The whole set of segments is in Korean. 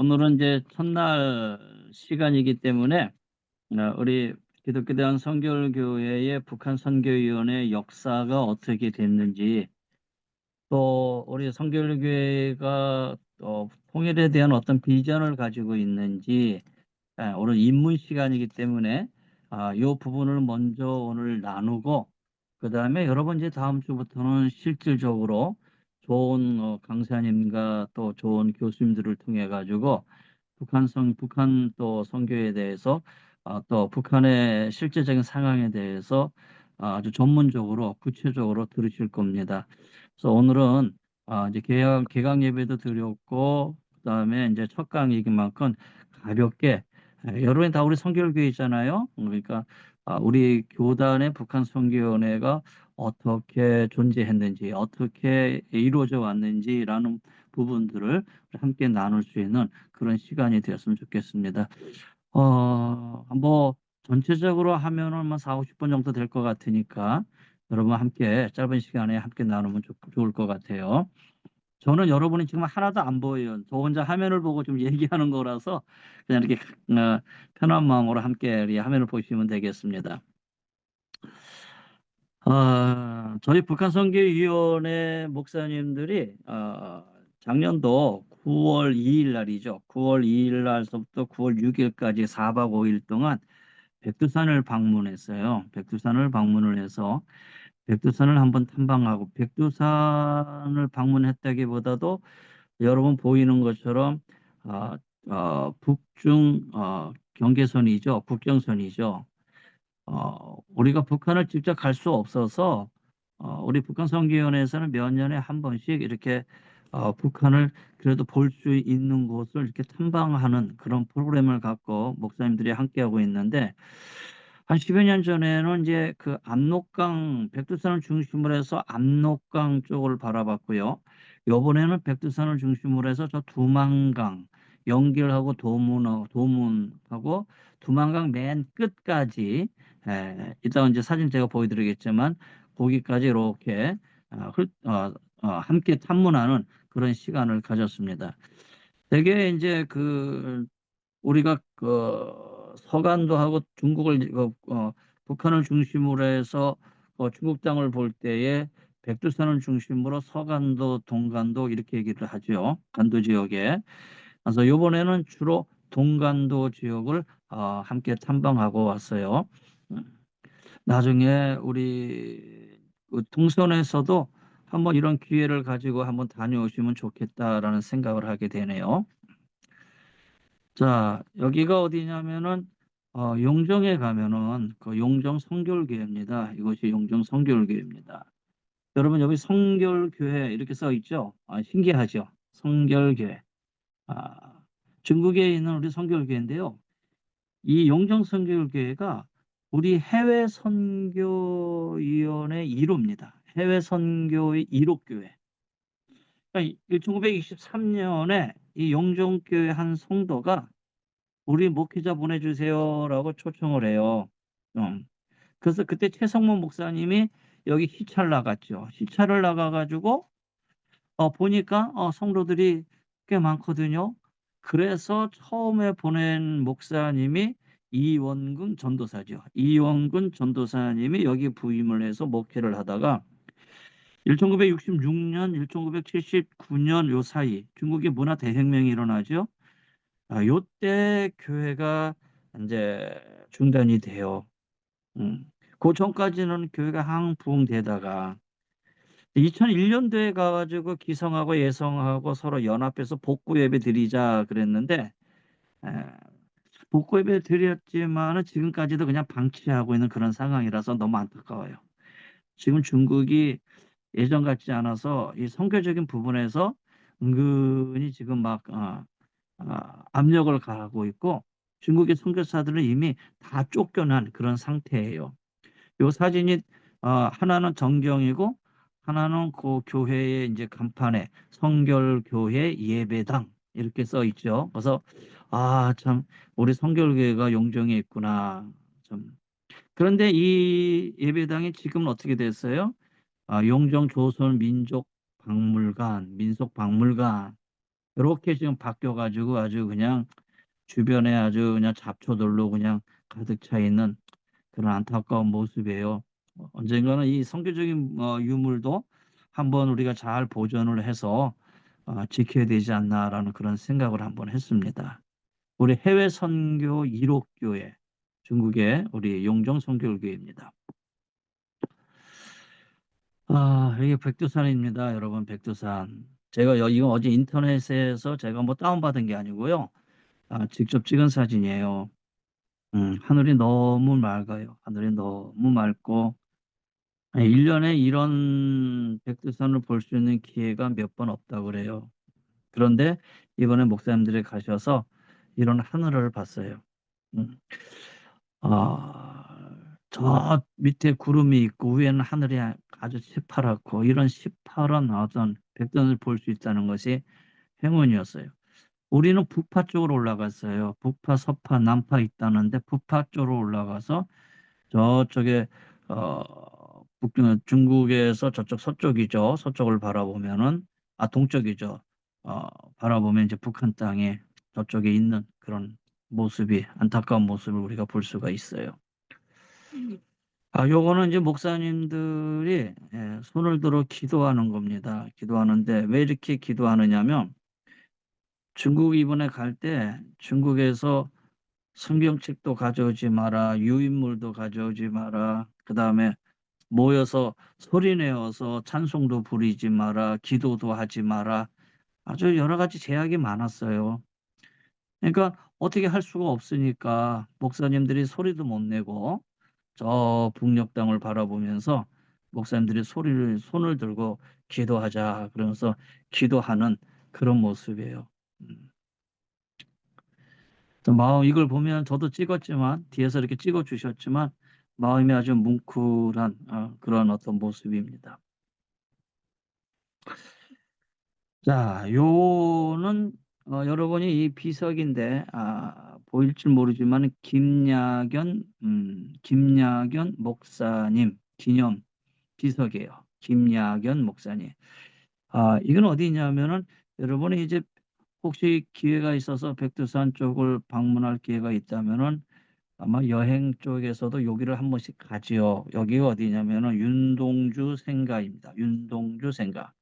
오늘은 이제 첫날 시간이기 때문에 우리 기독교대한 선결교회의 북한 선교위원회 역사가 어떻게 됐는지, 또 우리 선결교회가 통일에 대한 어떤 비전을 가지고 있는지, 오늘 입문 시간이기 때문에 이 부분을 먼저 오늘 나누고, 그 다음에 여러분 이제 다음 주부터는 실질적으로 좋은 강사님과 또 좋은 교수님들을 통해 가지고 북한 또 선교에 대해서 또 북한의 실제적인 상황에 대해서 아주 전문적으로 구체적으로 들으실 겁니다. 그래서 오늘은 이제 개강 예배도 드렸고, 그다음에 이제 첫 강의인 만큼 가볍게, 여러분이 다 우리 선교교회 있잖아요. 그러니까 우리 교단의 북한 선교위원회가 어떻게 존재했는지, 어떻게 이루어져 왔는지라는 부분들을 함께 나눌 수 있는 그런 시간이 되었으면 좋겠습니다. 뭐 전체적으로 하면은 뭐 4, 50분 정도 될 것 같으니까 여러분 함께 짧은 시간에 함께 나누면 좋을 것 같아요. 저는 여러분이 지금 하나도 안 보여요. 저 혼자 화면을 보고 좀 얘기하는 거라서 그냥 이렇게 편한 마음으로 함께 우리 화면을 보시면 되겠습니다. 저희 북한선교위원회 목사님들이 작년도 9월 2일 날이죠. 9월 2일 날서부터 9월 6일까지 4박 5일 동안 백두산을 방문했어요. 백두산을 방문을 해서 백두산을 한번 탐방하고, 백두산을 방문했다기보다도 여러분 보이는 것처럼 어, 북중 경계선이죠. 국경선이죠. 우리가 북한을 직접 갈 수 없어서 우리 북한 선교위원회에서는 몇 년에 한 번씩 이렇게 북한을 그래도 볼 수 있는 곳을 이렇게 탐방하는 그런 프로그램을 갖고 목사님들이 함께하고 있는데, 한 10여 년 전에는 이제 그 압록강, 백두산을 중심으로 해서 압록강 쪽을 바라봤고요. 요번에는 백두산을 중심으로 해서 저 두만강 연결하고 도문하고 두만강 맨 끝까지, 이따가 이제 사진 제가 보여드리겠지만 거기까지 이렇게 함께 탐문하는 그런 시간을 가졌습니다. 대개 이제 우리가 서간도 하고 중국을 북한을 중심으로 해서 중국 땅을 볼 때에 백두산을 중심으로 서간도, 동간도 이렇게 얘기를 하죠. 간도 지역에. 그래서 이번에는 주로 동간도 지역을 함께 탐방하고 왔어요. 나중에 우리 동선에서도 한번 이런 기회를 가지고 한번 다녀오시면 좋겠다라는 생각을 하게 되네요. 자, 여기가 어디냐면은 용정에 가면은 그 용정 성결교회입니다. 이것이 용정 성결교회입니다. 여러분 여기 성결교회 이렇게 써 있죠? 신기하죠? 성결교회. 아, 중국에 있는 우리 성결교회인데요. 이 용정 성결교회가 우리 해외 선교위원회 1호입니다. 해외 선교의 1호 교회. 그러니까 1923년에 이 용정교회 한 성도가 우리 목회자 보내주세요라고 초청을 해요. 그래서 그때 최성문 목사님이 여기 시찰 나갔죠. 시찰을 나가가지고 보니까 성도들이 꽤 많거든요. 그래서 처음에 보낸 목사님이 이원근 전도사죠. 이원근 전도사님이 여기 부임을 해서 목회를 하다가 1966년, 1979년 요 사이 중국의 문화 대혁명이 일어나죠. 요때 교회가 이제 중단이 돼요. 그 전까지는 교회가 항부흥되다가 2001년도에 가가지고 기성하고 예성하고 서로 연합해서 복구 예배 드리자 그랬는데, 에, 복구 예배 드렸지만은 지금까지도 그냥 방치하고 있는 그런 상황이라서 너무 안타까워요. 지금 중국이 예전 같지 않아서 이 선교적인 부분에서 은근히 지금 막 압력을 가하고 있고, 중국의 선교사들은 이미 다 쫓겨난 그런 상태예요. 요 사진이 하나는 정경이고 하나는 그 교회의 이제 간판에 성결교회 예배당 이렇게 써 있죠. 그래서 참 우리 성결교회가 용정에 있구나. 좀. 그런데 이 예배당이 지금은 어떻게 됐어요? 용정 조선 민족박물관, 민속박물관 이렇게 지금 바뀌어가지고 아주 그냥 주변에 아주 그냥 잡초들로 그냥 가득 차 있는 그런 안타까운 모습이에요. 언젠가는 이 선교적인 유물도 한번 우리가 잘 보존을 해서 지켜야 되지 않나라는 그런 생각을 한번 했습니다. 우리 해외 선교 1호 교회, 중국의 우리 용정 선교교회입니다. 이게 백두산입니다, 여러분. 백두산. 제가 이거 어제 인터넷에서 제가 뭐 다운받은 게 아니고요. 직접 찍은 사진이에요. 하늘이 너무 맑아요. 하늘이 너무 맑고 1년에 이런 백두산을 볼 수 있는 기회가 몇 번 없다고 그래요. 그런데 이번에 목사님들이 가셔서 이런 하늘을 봤어요. 음. 저 밑에 구름이 있고 위에는 하늘이 아주 시퍼렇고 이런 시퍼런 어떤 백두산을 볼 수 있다는 것이 행운이었어요. 우리는 북파 쪽으로 올라갔어요. 북파, 서파, 남파 있다는데 북파 쪽으로 올라가서 저쪽에 중국에서 저쪽 서쪽이죠. 서쪽을 바라보면은 동쪽이죠. 어, 바라보면 이제 북한 땅에 저쪽에 있는 그런 모습이 안타까운 모습을 우리가 볼 수가 있어요. 요거는 이제 목사님들이 손을 들어 기도하는 겁니다. 기도하는데 왜 이렇게 기도하느냐면 중국 이번에 갈 때 중국에서 성경책도 가져오지 마라, 유인물도 가져오지 마라, 그 다음에 모여서 소리내어서 찬송도 부리지 마라, 기도도 하지 마라. 아주 여러 가지 제약이 많았어요. 그러니까 어떻게 할 수가 없으니까 목사님들이 소리도 못 내고 저 북녘 땅을 바라보면서 목사님들이 손을 들고 기도하자 그러면서 기도하는 그런 모습이에요. 음. 또 이걸 보면 저도 찍었지만 뒤에서 이렇게 찍어 주셨지만 마음이 아주 뭉클한 그런 어떤 모습입니다. 자, 요는 여러분이 이 비석인데 보일지 모르지만 김야견 목사님 기념 비석이에요. 김야견 목사님. 이건 어디 있냐면은 여러분이 이제 혹시 기회가 있어서 백두산 쪽을 방문할 기회가 있다면은 아마 여행 쪽에서도 여기를 한 번씩 가지요. 여기가 어디냐면은 윤동주 생가입니다. 윤동주 생가.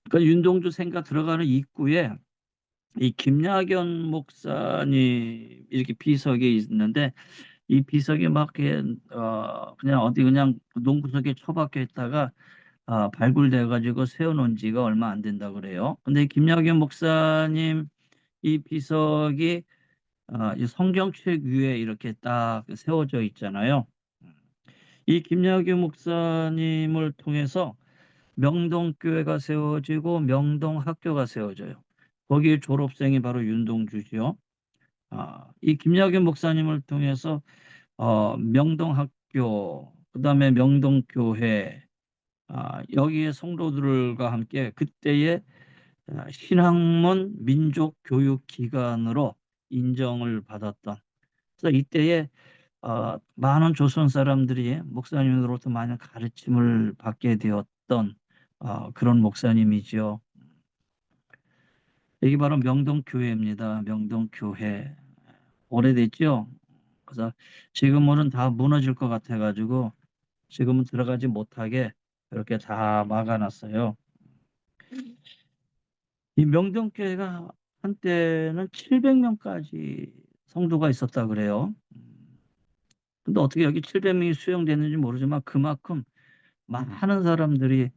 그 윤동주 생가 들어가는 입구에 이 김야견 목사님 이렇게 비석이 있는데 이 비석이 막 그냥 어디 그냥 농구석에 처박혀 있다가 발굴돼 가지고 세워놓은 지가 얼마 안 된다 그래요. 근데 김야견 목사님 이 비석이 이 성경책 위에 이렇게 딱 세워져 있잖아요. 이 김야견 목사님을 통해서 명동교회가 세워지고 명동학교가 세워져요. 거기에 졸업생이 바로 윤동주죠. 이 김야균 목사님을 통해서 명동학교, 그다음에 명동교회, 여기에 성도들과 함께 그때의 신학문 민족교육기관으로 인정을 받았던. 그래서 이때에 많은 조선 사람들이 목사님으로부터 많은 가르침을 받게 되었던 그런 목사님이죠. 여기 바로 명동교회입니다. 명동교회. 오래됐죠? 그래서 지금은 다 무너질 것 같아가지고 지금은 들어가지 못하게 이렇게 다 막아놨어요. 이 명동교회가 한때는 700명까지 성도가 있었다 그래요. 근데 어떻게 여기 700명이 수용됐는지 모르지만 그만큼 많은 사람들이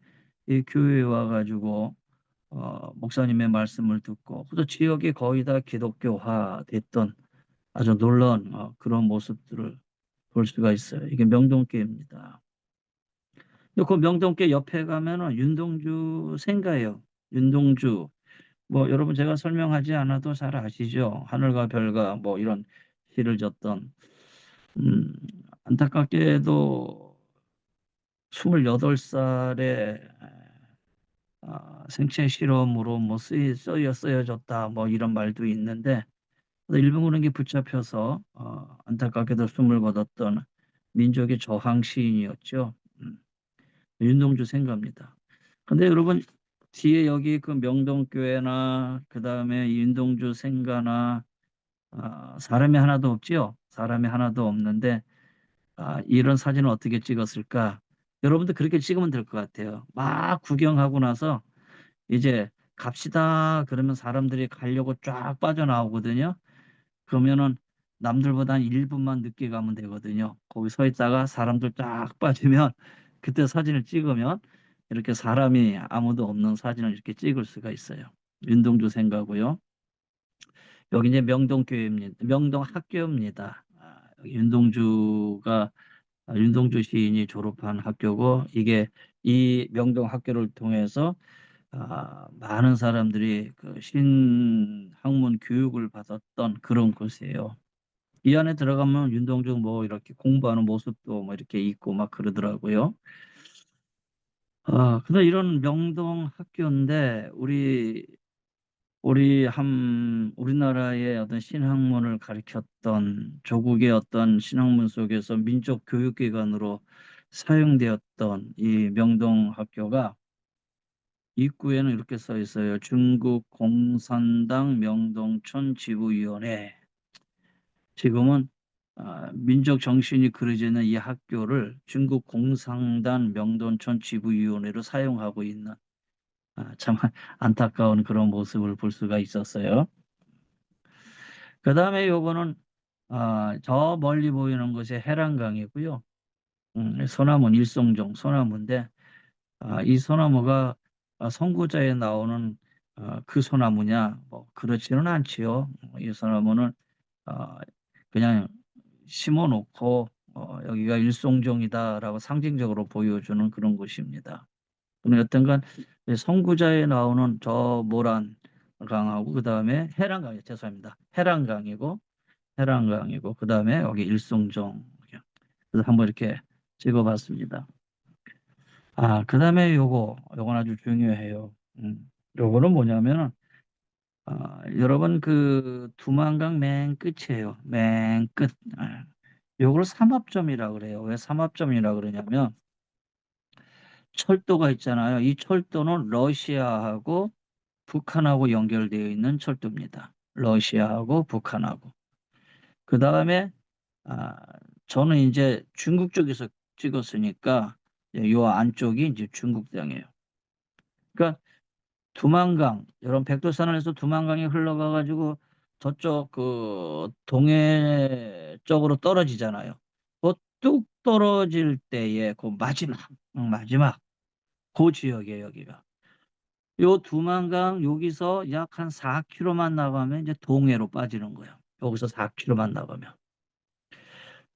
이 교회에 와가지고 목사님의 말씀을 듣고 또 지역이 거의 다 기독교화 됐던 아주 놀라운 그런 모습들을 볼 수가 있어요. 이게 명동교입니다. 그 명동교 옆에 가면은 윤동주 생가예요. 윤동주. 뭐 여러분 제가 설명하지 않아도 잘 아시죠? 하늘과 별과 뭐 이런 시를 졌던 음, 안타깝게도 28살에 생체 실험으로 뭐 쓰여졌다 뭐 이런 말도 있는데 일본 그런 게 붙잡혀서 안타깝게도 숨을 거뒀던 민족의 저항 시인이었죠. 윤동주 생가입니다. 근데 여러분 뒤에 여기 그 명동교회나 그다음에 윤동주 생가나 사람이 하나도 없지요. 사람이 하나도 없는데 이런 사진을 어떻게 찍었을까? 여러분도 그렇게 찍으면 될 것 같아요. 막 구경하고 나서 이제 갑시다 그러면 사람들이 가려고 쫙 빠져나오거든요. 그러면은 남들보다 한 1분만 늦게 가면 되거든요. 거기 서 있다가 사람들 쫙 빠지면 그때 사진을 찍으면 이렇게 사람이 아무도 없는 사진을 이렇게 찍을 수가 있어요. 윤동주 생가고요. 여기 이제 명동교회입니다. 명동학교입니다. 여기 윤동주 시인이 졸업한 학교고 이게 이 명동학교를 통해서 많은 사람들이 그 신학문 교육을 받았던 그런 곳이에요. 이 안에 들어가면 윤동주 뭐 이렇게 공부하는 모습도 뭐 이렇게 있고 막 그러더라고요. 근데 이런 명동 학교인데 우리나라의 어떤 신학문을 가르쳤던 조국의 어떤 신학문 속에서 민족 교육기관으로 사용되었던 이 명동 학교가 입구에는 이렇게 써 있어요. 중국 공산당 명동촌 지부위원회. 지금은 민족 정신이 그려져 있는 이 학교를 중국 공산당 명동촌 지부위원회로 사용하고 있는 참 안타까운 그런 모습을 볼 수가 있었어요. 그 다음에 요거는 저 멀리 보이는 것이 해란강이고요. 소나무는 일송종 소나무인데 이 소나무가 선구자에 나오는 그 소나무냐? 뭐 그렇지는 않지요. 이 소나무는 어, 그냥 심어놓고 여기가 일송종이다라고 상징적으로 보여주는 그런 곳입니다. 그럼 여튼간 선구자에 나오는 저 모란 강하고 그 다음에 해란강이 죄송합니다. 해란강이고 그 다음에 여기 일송종 그래서 한번 이렇게 찍어봤습니다. 그 다음에 요건 아주 중요해요. 요거는 뭐냐면은 여러분 그 두만강 맨 끝이에요. 맨 끝. 요걸 삼합점이라 그래요. 왜 삼합점이라 그러냐면 철도가 있잖아요. 이 철도는 러시아하고 북한하고 연결되어 있는 철도입니다. 러시아하고 북한하고. 그 다음에 아, 저는 이제 중국 쪽에서 찍었으니까 요 안쪽이 이제 중국 땅이에요. 그러니까 두만강, 이런 백두산에서 두만강이 흘러가 가지고 저쪽 그 동해 쪽으로 떨어지잖아요. 뚝 떨어질 때에 그 마지막 그 지역이에요, 여기가. 요 두만강 여기서 약 한 4km만 나가면 이제 동해로 빠지는 거예요. 여기서 4km만 나가면.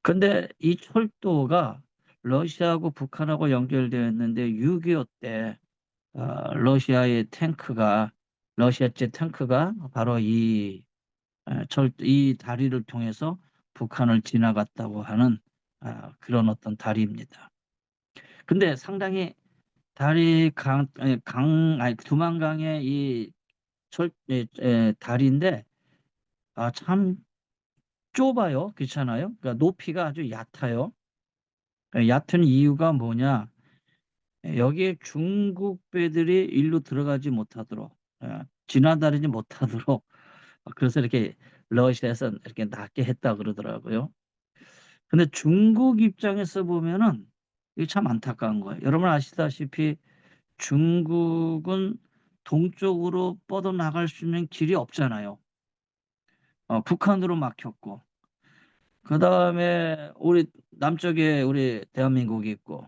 근데 이 철도가 러시아하고 북한하고 연결되어 있는데 6.25 때 러시아제 탱크가 바로 이 다리를 통해서 북한을 지나갔다고 하는 그런 어떤 다리입니다. 근데 상당히 다리 두만강의 이 다리인데 참 좁아요. 그렇잖아요. 그러니까 높이가 아주 얕아요. 얕은 이유가 뭐냐? 여기에 중국 배들이 일로 들어가지 못하도록 지나다니지 못하도록 그래서 이렇게 러시아에서 이렇게 낮게 했다 그러더라고요. 근데 중국 입장에서 보면은 이게 참 안타까운 거예요. 여러분 아시다시피 중국은 동쪽으로 뻗어나갈 수 있는 길이 없잖아요. 북한으로 막혔고 그 다음에 우리 남쪽에 우리 대한민국이 있고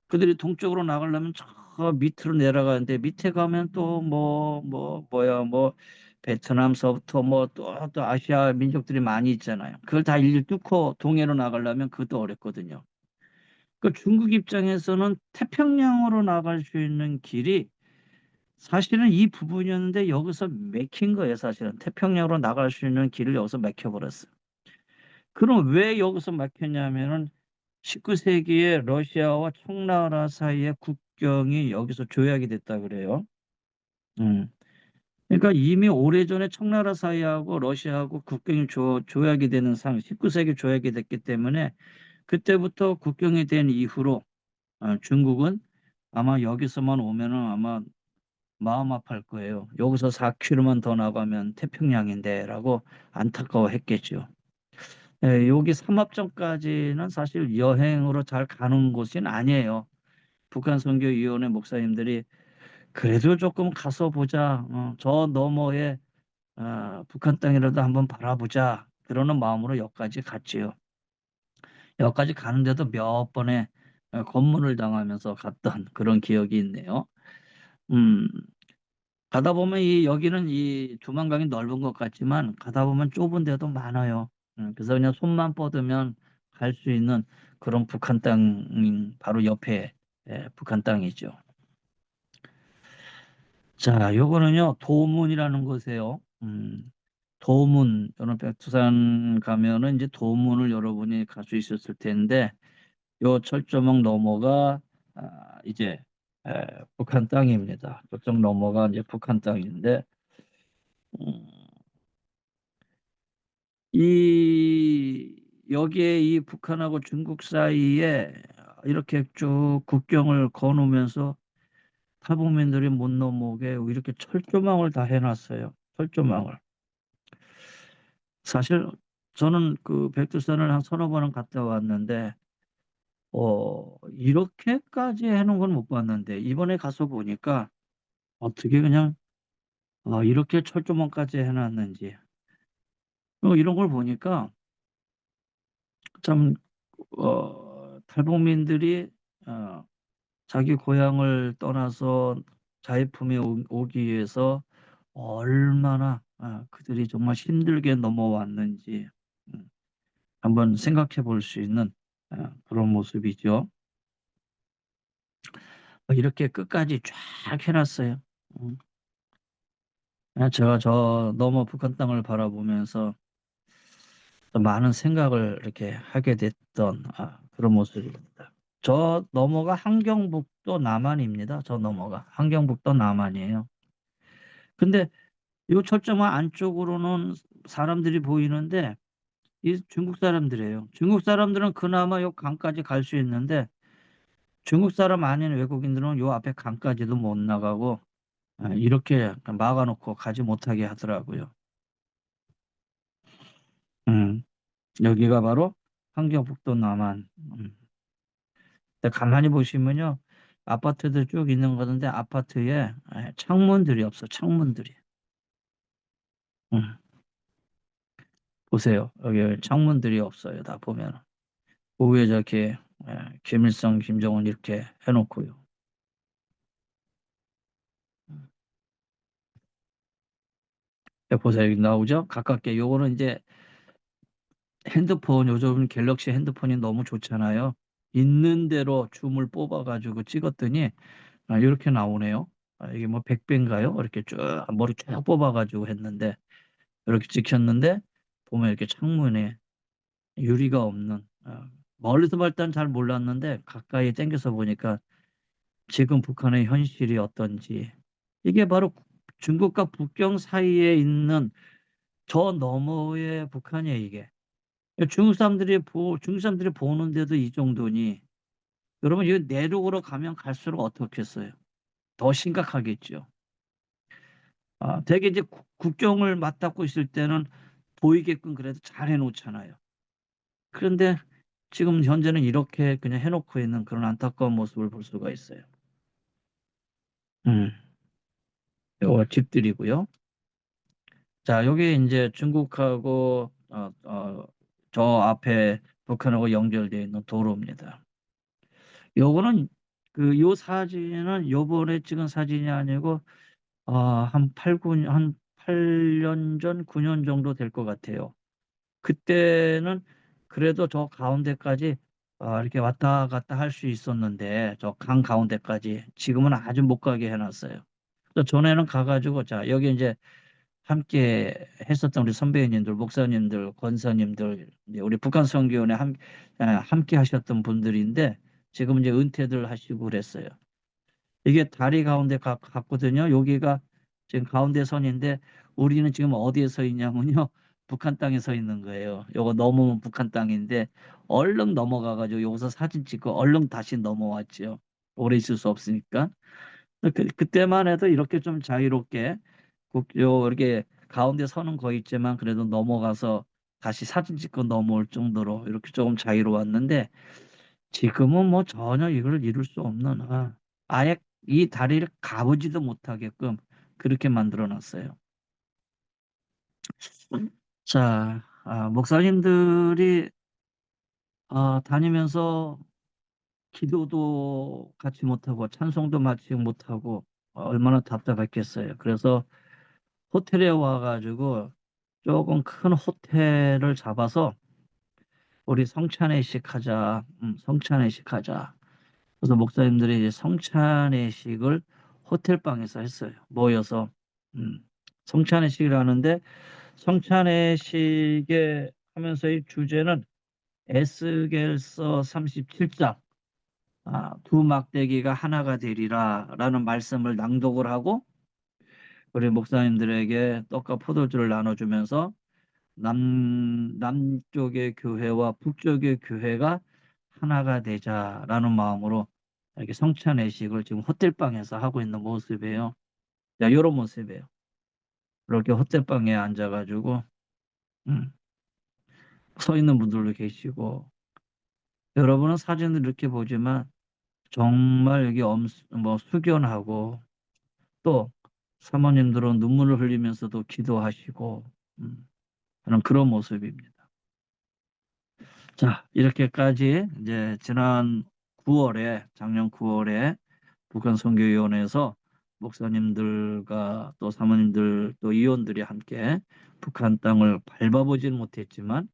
그들이 동쪽으로 나가려면 저 밑으로 내려가는데 밑에 가면 또 뭐야 베트남서부터 뭐 또 아시아 민족들이 많이 있잖아요. 그걸 다 일일이 뚫고 동해로 나가려면 그것도 어렵거든요. 그 중국 입장에서는 태평양으로 나갈 수 있는 길이 사실은 이 부분이었는데 여기서 막힌 거예요. 사실은 태평양으로 나갈 수 있는 길을 여기서 막혀버렸어요. 그럼 왜 여기서 막혔냐면은 19세기에 러시아와 청나라 사이의 국경이 여기서 조약이 됐다 그래요. 음. 그러니까 이미 오래전에 청나라 사이하고 러시아하고 국경이 조약이 되는 19세기 조약이 됐기 때문에 그때부터 국경이 된 이후로 중국은 아마 여기서만 오면은 아마 마음 아파할 거예요. 여기서 4km만 더 나가면 태평양인데라고 안타까워했겠죠. 여기 삼합점까지는 사실 여행으로 잘 가는 곳은 아니에요. 북한 선교위원회 목사님들이 그래도 조금 가서 보자. 저 너머에 북한 땅이라도 한번 바라보자. 그러는 마음으로 여기까지 갔지요. 여기까지 가는데도 몇 번의 검문을 당하면서 갔던 그런 기억이 있네요. 음, 가다 보면 여기는 이 두만강이 넓은 것 같지만 가다 보면 좁은 데도 많아요. 그래서 그냥 손만 뻗으면 갈 수 있는 그런 북한 땅 바로 옆에 북한 땅이죠. 자, 요거는요 도문이라는 곳이에요. 도문, 여러분 백두산 가면은 이제 도문을 여러분이 갈 수 있었을 텐데 요 철조망 너머가 이제 북한 땅입니다. 저쪽 너머가 이제 북한 땅인데 음, 이 여기에 이 북한하고 중국 사이에 이렇게 쭉 국경을 거누면서 탈북민들이 못 넘어오게 이렇게 철조망을 다 해놨어요. 철조망을. 사실 저는 그 백두산을 한 서너 번은 갔다 왔는데 이렇게까지 해놓은 건 못 봤는데 이번에 가서 보니까 어떻게 그냥 이렇게 철조망까지 해놨는지 이런 걸 보니까 참 탈북민들이 어, 자기 고향을 떠나서 자유품에 오기 위해서 얼마나 그들이 정말 힘들게 넘어왔는지 음, 한번 생각해 볼 수 있는 그런 모습이죠. 이렇게 끝까지 쫙 해놨어요. 음, 제가 저 너머 북한 땅을 바라보면서 또 많은 생각을 이렇게 하게 됐던 그런 모습입니다. 저 너머가 함경북도 남한입니다. 저 너머가 함경북도 남한이에요. 근데 이 철조망 안쪽으로는 사람들이 보이는데 이 중국 사람들이에요. 중국 사람들은 그나마 요 강까지 갈 수 있는데 중국 사람 아닌 외국인들은 요 앞에 강까지도 못 나가고 이렇게 막아놓고 가지 못하게 하더라고요. 음, 여기가 바로 함경북도 남한. 근데 가만히 보시면요. 아파트들 쭉 있는 거던데 아파트에 창문들이 없어. 창문들이. 음, 보세요. 여기 창문들이 없어요. 다 보면. 그 위에 저렇게 김일성, 김정은 이렇게 해놓고요. 보세요. 여기 나오죠? 가깝게. 요거는 이제 핸드폰, 요즘 갤럭시 핸드폰이 너무 좋잖아요. 있는 대로 줌을 뽑아가지고 찍었더니 이렇게 나오네요. 이게 뭐 100배인가요? 이렇게 쭉 머리 쭉 뽑아가지고 했는데 이렇게 찍혔는데 보면 이렇게 창문에 유리가 없는 멀리서 볼 땐 잘 몰랐는데 가까이 당겨서 보니까 지금 북한의 현실이 어떤지 이게 바로 중국과 국경 사이에 있는 저 너머의 북한이에요 이게. 중국 사람들이 보는데도 이 정도니 여러분 이 내륙으로 가면 갈수록 어떻겠어요? 더 심각하겠죠. 되게 이제 국경을 맞닿고 있을 때는 보이게끔 그래도 잘 해놓잖아요. 그런데 지금 현재는 이렇게 그냥 해놓고 있는 그런 안타까운 모습을 볼 수가 있어요. 음, 요 집들이고요. 자, 여기 이제 중국하고 저 앞에 북한하고 연결되어 있는 도로입니다. 요거는 요 사진은 요번에 찍은 사진이 아니고 한 8, 9년 한 8년 전, 9년 정도 될 것 같아요. 그때는 그래도 저 가운데까지 이렇게 왔다 갔다 할 수 있었는데 저 강 가운데까지 지금은 아주 못 가게 해놨어요. 그래서 전에는 가가지고 자 여기 이제 함께 했었던 우리 선배님들, 목사님들, 권사님들, 이제 우리 북한 선교원에 함께 하셨던 분들인데 지금 이제 은퇴들 하시고 그랬어요. 이게 다리 가운데 갔거든요. 여기가 지금 가운데 선인데 우리는 지금 어디에 서 있냐면요. 북한 땅에 서 있는 거예요. 요거 넘으면 북한 땅인데 얼른 넘어가가지고 여기서 사진 찍고 얼른 다시 넘어왔죠. 오래 있을 수 없으니까. 그때만 해도 이렇게 좀 자유롭게 이렇게 가운데 서는 거 있지만 그래도 넘어가서 다시 사진 찍고 넘어올 정도로 이렇게 조금 자유로웠는데 지금은 뭐 전혀 이걸 이룰 수 없는 아예 이 다리를 가보지도 못하게끔 그렇게 만들어 놨어요. 자, 목사님들이 다니면서 기도도 같이 못하고 찬송도 같이 못하고 얼마나 답답했겠어요. 그래서 호텔에 와가지고 조금 큰 호텔을 잡아서 우리 성찬회식 하자, 성찬회식 하자. 그래서 목사님들이 이제 성찬회식을 호텔방에서 했어요. 모여서 성찬회식을 하는데 성찬회식에 하면서의 주제는 에스겔서 37장 두 막대기가 하나가 되리라라는 말씀을 낭독을 하고 우리 목사님들에게 떡과 포도주를 나눠주면서 남쪽의 교회와 북쪽의 교회가 하나가 되자라는 마음으로 이렇게 성찬회식을 지금 호텔방에서 하고 있는 모습이에요. 자, 이런 모습이에요. 이렇게 호텔방에 앉아가지고 음, 서 있는 분들도 계시고 여러분은 사진을 이렇게 보지만 정말 여기 뭐 숙연하고 또 사모님들은 눈물을 흘리면서도 기도하시고 하는 그런 모습입니다. 자, 이렇게까지 이제 작년 9월에 북한 선교위원회에서 목사님들과 또 사모님들 또 의원들이 함께 북한 땅을 밟아보지는 못했지만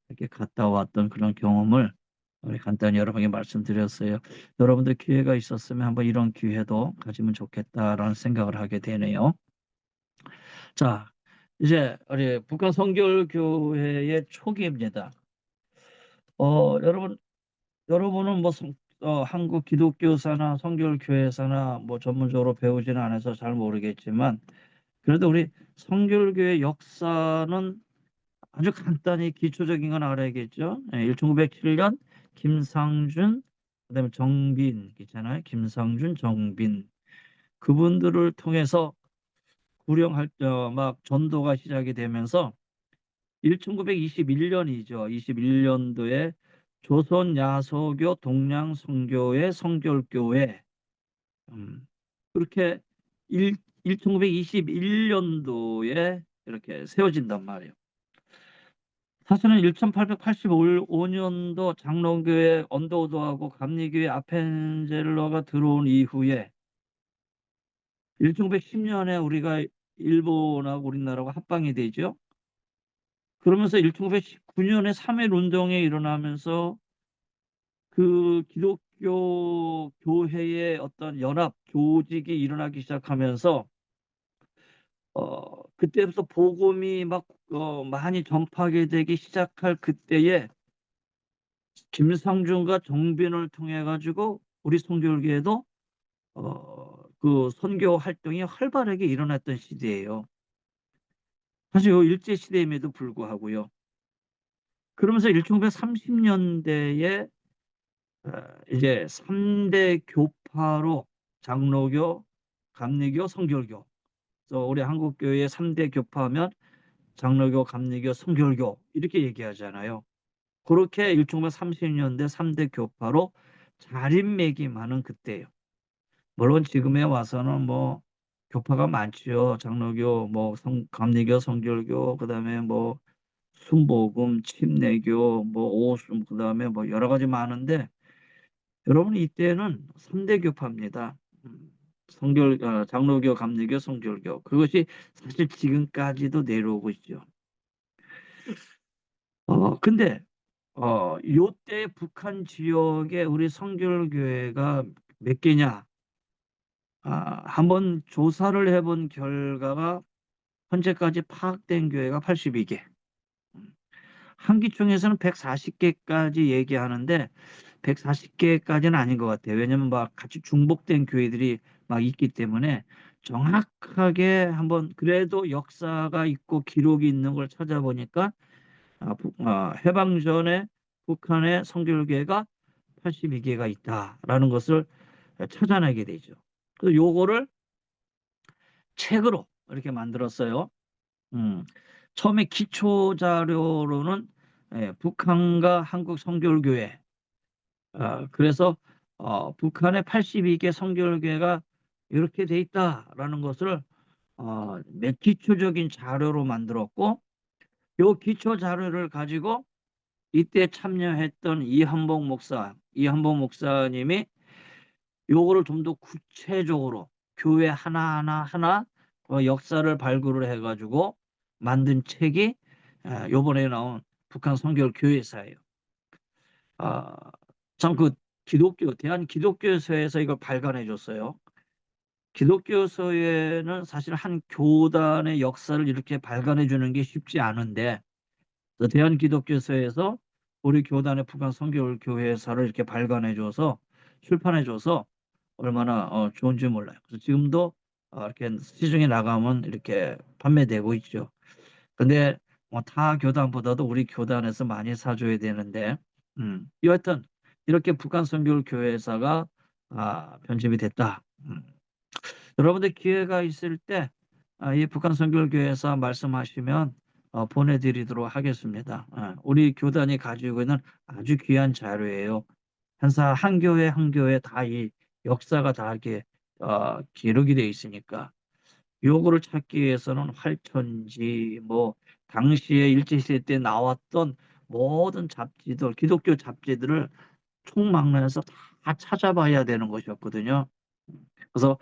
이렇게 갔다 왔던 그런 경험을 우리 간단히 여러분에게 말씀드렸어요. 여러분들 기회가 있었으면 한번 이런 기회도 가지면 좋겠다라는 생각을 하게 되네요. 자, 이제 우리 북한 선교교회의 초기입니다. 여러분은 뭐 한국 기독교사나 선교교회사나 뭐 전문적으로 배우지는 않아서 잘 모르겠지만 그래도 우리 선교교회 역사는 아주 간단히 기초적인 건 알아야겠죠. 1907년 김상준 그다음에 정빈 있잖아요. 김상준, 정빈 그분들을 통해서 구령할 때 막 전도가 시작이 되면서 1921년이죠. 21년도에 조선 야소교 동양선교회 성결교회 그렇게 1921년도에 이렇게 세워진단 말이에요. 사실은 1885년도 장로교회 언더우드하고 감리교회 아펜젤러가 들어온 이후에 1910년에 우리가 일본하고 우리나라가 합방이 되죠. 그러면서 1919년에 3.1 운동이 일어나면서 그 기독교 교회의 어떤 연합 조직이 일어나기 시작하면서 그때부터 복음이 막 많이 전파하게 되기 시작할 그때에 김상준과 정빈을 통해 가지고 우리 선교회도 그 선교 활동이 활발하게 일어났던 시대예요. 사실 요 일제 시대임에도 불구하고요. 그러면서 1930년대에 이제 3대 교파로 장로교, 감리교, 성결교. 그래서 우리 한국교회의 3대 교파하면 장로교, 감리교, 성결교 이렇게 얘기하잖아요. 그렇게 1930년대 3대 교파로 자립매김하는 그때예요. 물론 지금에 와서는 뭐 교파가 많지요. 장로교, 뭐 감리교, 성결교, 그다음에 뭐 순복음, 침례교, 뭐 오순, 그다음에 뭐 여러 가지 많은데 여러분 이때는 3대 교파입니다. 장로교, 감리교, 성결교. 그것이 사실 지금까지도 내려오고 있죠. 근데 요때 북한 지역에 우리 성결교회가 몇 개냐? 한번 조사를 해본 결과가 현재까지 파악된 교회가 82개. 한기총에서는 140개까지 얘기하는데 140개까지는 아닌 것 같아요. 왜냐면 막 같이 중복된 교회들이 막 있기 때문에 정확하게 한번 그래도 역사가 있고 기록이 있는 걸 찾아보니까 해방 전에 북한의 성결교회가 82개가 있다라는 것을 찾아내게 되죠. 그래서 요거를 책으로 이렇게 만들었어요. 음, 처음에 기초 자료로는 북한과 한국 성결교회, 그래서 북한의 82개 성결교회가 이렇게 돼 있다라는 것을 몇 기초적인 자료로 만들었고, 요 기초 자료를 가지고 이때 참여했던 이한복 목사님이 요거를 좀 더 구체적으로 교회 하나 역사를 발굴을 해가지고 만든 책이 요번에 나온 북한 성결 교회사예요. 참 그 대한 기독교서에서 이걸 발간해 줬어요. 기독교서에는 사실 한 교단의 역사를 이렇게 발간해 주는 게 쉽지 않은데, 대한 기독교서에서 우리 교단의 북한 성결 교회사를 이렇게 발간해 줘서 출판해 줘서 얼마나 좋은지 몰라요. 그래서 지금도 이렇게 시중에 나가면 이렇게 판매되고 있죠. 근데 뭐 타 교단보다도 우리 교단에서 많이 사줘야 되는데, 여하튼 이렇게 북한 선교 교회사가 편집이 됐다. 여러분들 기회가 있을 때 이 북한 선교 교회사 말씀하시면 보내드리도록 하겠습니다. 우리 교단이 가지고 있는 아주 귀한 자료예요. 한 교회 한 교회 다 이 역사가 다 이렇게 기록이 돼 있으니까 요거를 찾기 위해서는 활천지 뭐 당시에 일제시대 때 나왔던 모든 잡지들 기독교 잡지들을 총망라해서 다 찾아봐야 되는 것이었거든요. 그래서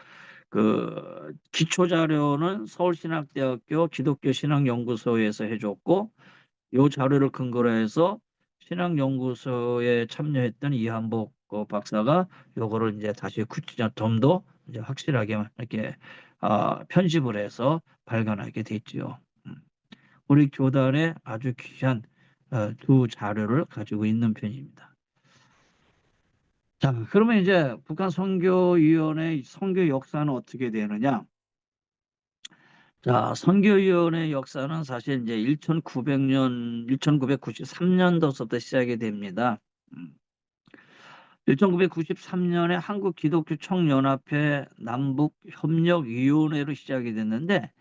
그 기초 자료는 서울신학대학교 기독교신학연구소에서 해줬고, 요 자료를 근거로 해서 신학연구소에 참여했던 이한복 박사가 요거를 이제 다시 좀 더 이제 확실하게 이렇게 편집을 해서 발간하게 됐지요. 음. 우리 교단의 아주 귀한 두 자료를 가지고 있는 편입니다. 자, 그러면 이제 북한 선교위원회 선교 역사는 어떻게 되느냐? 자, 선교위원회 역사는 사실 이제 1993년도부터 시작이 됩니다. 1993년에 한국기독교총연합회 남북협력위원회로 시작이 됐는데,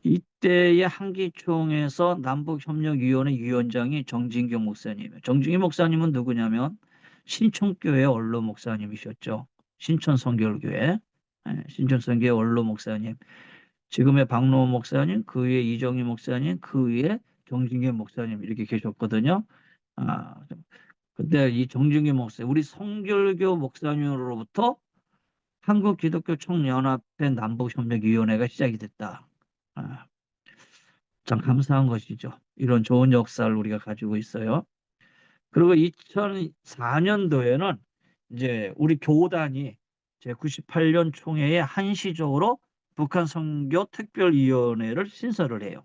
이때의 한기총에서 남북협력위원회 위원장이 정진경 목사님이에요. 정진경 목사님은 누구냐면 신천교회 원로 목사님이셨죠. 신천성결교회, 신천성교회 원로 목사님. 지금의 박노 목사님, 그 위에 이정희 목사님, 그 위에 정진경 목사님 이렇게 계셨거든요. 아, 근데 이 정진경 목사님, 우리 성결교 목사님으로부터 한국기독교총연합회 남북협력위원회가 시작이 됐다. 아, 참 감사한 것이죠. 이런 좋은 역사를 우리가 가지고 있어요. 그리고 2004년도에는 이제 우리 교단이 제98년 총회에 한시적으로 북한 선교 특별위원회를 신설을 해요.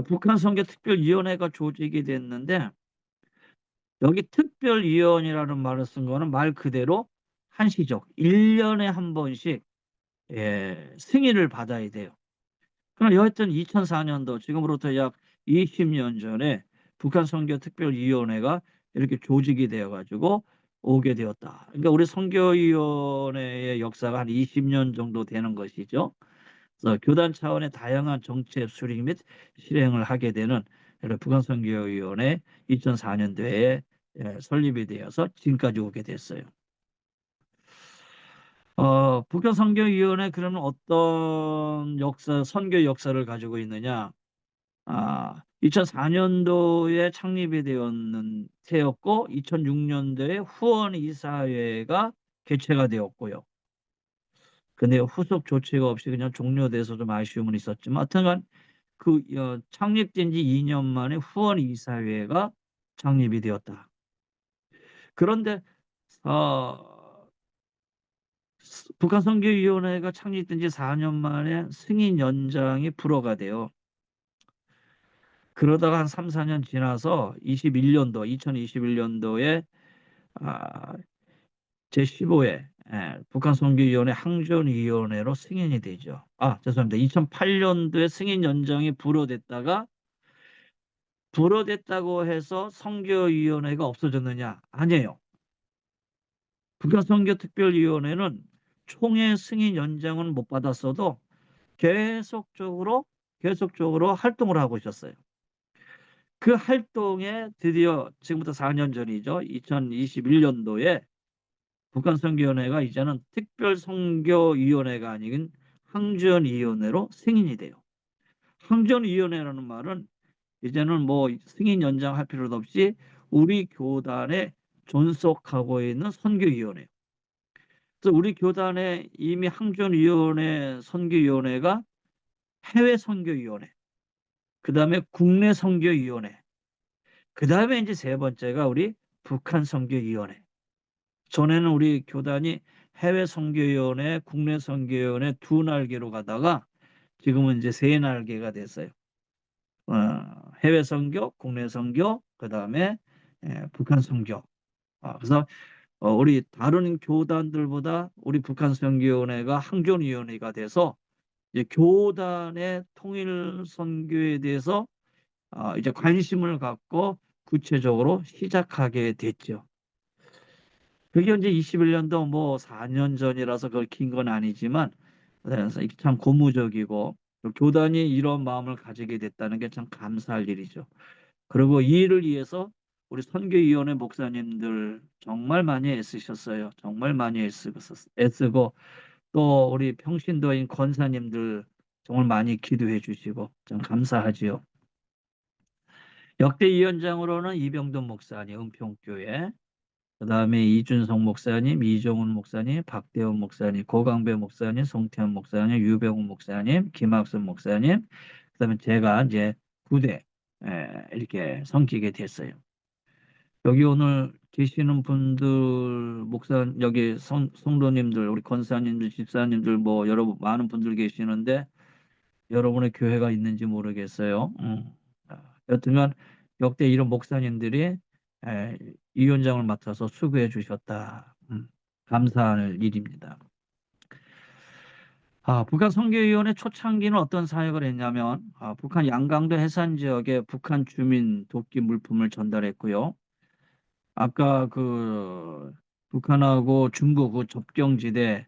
북한 선교 특별위원회가 조직이 됐는데, 여기 특별위원이라는 말을 쓴 거는 말 그대로 한시적 1년에 한 번씩 승인을 받아야 돼요. 그럼 여하튼 2004년도 지금으로부터 약 20년 전에 북한 선교 특별위원회가 이렇게 조직이 되어 가지고 오게 되었다. 그러니까 우리 선교위원회의 역사가 한 20년 정도 되는 것이죠. 그래서 교단 차원의 다양한 정책 수립 및 실행을 하게 되는 북한 선교위원회 2004년도에 설립이 되어서 지금까지 오게 됐어요. 북한 선교위원회 그러면 어떤 선교 역사를 가지고 있느냐? 2004년도에 창립이 되었고 2006년도에 후원 이사회가 개최가 되었고요. 근데 후속 조치가 없이 그냥 종료돼서 좀 아쉬움은 있었지만, 하여튼간 창립된 지 2년 만에 후원 이사회가 창립이 되었다. 그런데 북한 선교위원회가 창립된 지 4년 만에 승인 연장이 불허가 돼요. 그러다가 한 3, 4년 지나서 2021년도에 제15회 북한 선교위원회 항전위원회로 승인이 되죠. 죄송합니다. 2008년도에 승인 연장이 불허됐다고 해서 선교위원회가 없어졌느냐? 아니에요. 북한 선교특별위원회는 총회 승인 연장은 못 받았어도 계속적으로 활동을 하고 있었어요. 그 활동에 드디어 지금부터 4년 전이죠. 2021년도에 북한선교위원회가 이제는 특별선교위원회가 아닌 항전위원회로 승인이 돼요. 항전위원회라는 말은 이제는 뭐 승인 연장할 필요도 없이 우리 교단에 존속하고 있는 선교위원회. 그래서 우리 교단에 이미 항전위원회 선교위원회가 해외 선교위원회, 그 다음에 국내 선교위원회, 그 다음에 이제 세 번째가 우리 북한 선교위원회. 전에는 우리 교단이 해외 선교위원회, 국내 선교위원회 두 날개로 가다가 지금은 이제 세 날개가 됐어요. 해외 선교, 국내 선교, 그 다음에 북한 선교. 그래서 우리 다른 교단들보다 우리 북한 선교위원회가 항전위원회가 돼서 이제 교단의 통일 선교에 대해서 이제 관심을 갖고 구체적으로 시작하게 됐죠. 그게 이제 21년도 뭐 4년 전이라서 그걸 긴 건 아니지만 그래서 이게 참 고무적이고 또 교단이 이런 마음을 가지게 됐다는 게 참 감사할 일이죠. 그리고 이 일을 위해서 우리 선교위원회 목사님들 정말 많이 애쓰셨어요. 정말 많이 애쓰고 또 우리 평신도인 권사님들 정말 많이 기도해 주시고 참 감사하지요. 역대 위원장으로는 이병돈 목사님, 은평교회, 그다음에 이준성 목사님, 이종훈 목사님, 박대원 목사님, 고강배 목사님, 송태현 목사님, 유병훈 목사님, 김학순 목사님, 그다음에 제가 이제 9대 이렇게 섬기게 됐어요. 여기 오늘 계시는 분들, 여기 성도님들, 우리 권사님들, 집사님들 뭐 여러분 많은 분들 계시는데 여러분의 교회가 있는지 모르겠어요. 여튼간 역대 이런 목사님들이 위원장을 맡아서 수고해 주셨다. 감사할 일입니다. 북한 선교위원회 초창기는 어떤 사역을 했냐면 북한 양강도 해산 지역에 북한 주민 돕기 물품을 전달했고요. 아까 그 북한하고 중국 그 접경지대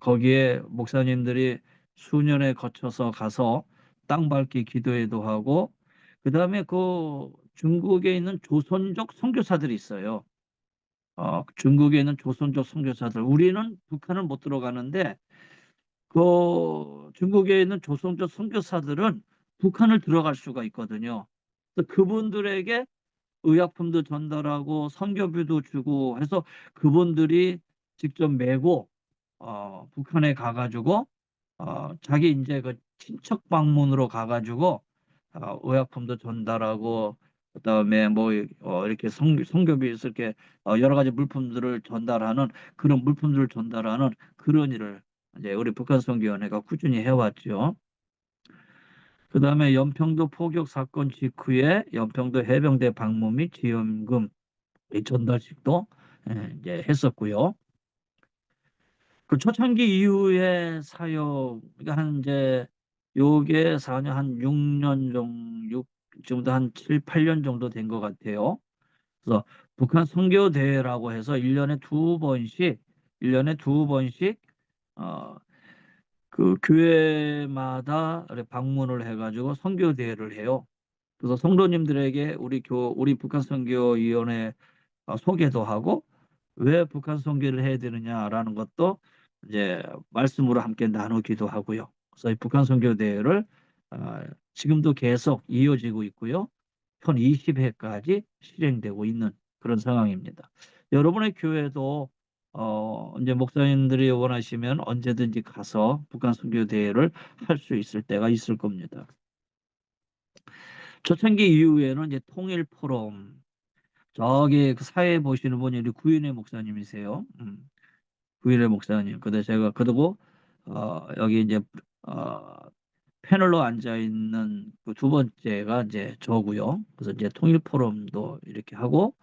거기에 목사님들이 수년에 거쳐서 가서 땅 밟기 기도회도 하고 그다음에 그 중국에 있는 조선족 선교사들이 있어요. 중국에 있는 조선족 선교사들 우리는 북한은 못 들어가는데 그 중국에 있는 조선족 선교사들은 북한을 들어갈 수가 있거든요. 그래서 그분들에게 의약품도 전달하고 선교비도 주고 해서 그분들이 직접 메고 북한에 가가지고 자기 이제 그 친척 방문으로 가가지고 의약품도 전달하고 그다음에 뭐 이렇게 선교비에서 이렇게 여러 가지 물품들을 전달하는 그런 물품들을 전달하는 그런 일을 이제 우리 북한 선교위원회가 꾸준히 해왔죠. 그다음에 연평도 포격 사건 직후에 연평도 해병대 방문 및 지원금 전달식도 이제 했었고요. 그 초창기 이후에 사역 그러니까 한 이제 요게 4년 한 6년 정도 지금도 한 7, 8년 정도 된 것 같아요. 그래서 북한 선교 대회라고 해서 1년에 두 번씩 어, 그 교회마다 이렇게 방문을 해가지고 선교 대회를 해요. 그래서 성도님들에게 우리 북한 선교위원회 소개도 하고 왜 북한 선교를 해야 되느냐라는 것도 이제 말씀으로 함께 나누기도 하고요. 그래서 이 북한 선교 대회를 지금도 계속 이어지고 있고요. 현 20회까지 실행되고 있는 그런 상황입니다. 여러분의 교회도 이제 목사님들이 원하시면 언제든지 가서 북한 선교 대회를 할 수 있을 때가 있을 겁니다. 초창기 이후에는 이제 통일 포럼 저기 그 사회 보시는 분이 우리 구인의 목사님이세요. 구인의 목사님. 근데 제가 그리고 여기 이제 어, 패널로 앉아 있는 그 두 번째가 이제 저고요. 그래서 이제 통일 포럼도 이렇게 하고